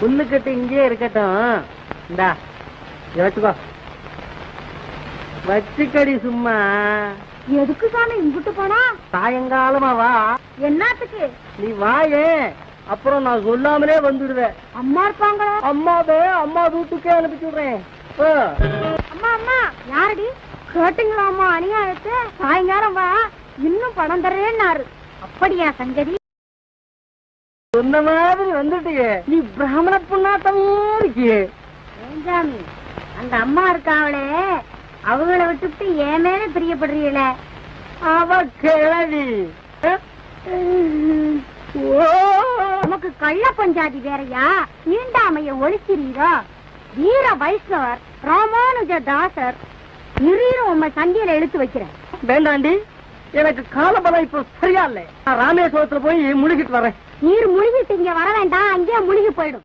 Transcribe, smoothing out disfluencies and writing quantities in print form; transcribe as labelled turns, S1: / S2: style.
S1: புல்லுக்கட்டு இங்கே இருக்கட்டும். இந்தா வச்சுக்கோ. வச்சுக்கடி சும்மா.
S2: எதுக்கு சாமி இங்கிட்டு போனா?
S1: சாயங்காலமா வா.
S2: என்னத்துக்கு?
S1: நீ வாயே, அப்புறம் நான் சொல்லாமலே வந்துடுவேன்.
S2: அம்மா இருப்பாங்களா?
S1: அம்மாவே அம்மா வீட்டுக்கே அனுப்பிச்சுடுறேன்.
S2: அம்மா அம்மா யாரடி? கேட்டீங்களா அம்மா அநியாயத்தை? சாயங்காலம் வா, இன்னும் பணம் தர்றேன்னாரு. அப்படியா சங்கதி?
S1: சொன்ன மாதிரி வந்துட்டியே. நீ பிராமண பொண்ணாட்டமே இருக்கியே.
S2: சாமி, அந்த அம்மா இருக்காவளே, அவங்கள விட்டுட்டு என் மேல பிரியப்படுறீங்கள?
S1: அவ கிழவி.
S2: நமக்கு கள்ள பஞ்சாதி வேறையா? தீண்டாமைய ஒழிக்கிறீரோ? வீர வைஷ்ணவர் ராமானுஜ தாசர் நிறீரும் உண்மை சந்தியில இழுத்து வைக்கிறேன்.
S1: வேண்டாண்டி, எனக்கு காலபலம் இப்ப சரியா இல்லை. நான் ராமேஸ்வரத்துல போய் முழுகிட்டு வரேன்.
S2: நீர் முழுகிட்டு இங்க வர வேண்டாம், அங்கேயே முழுகி போயிடும்.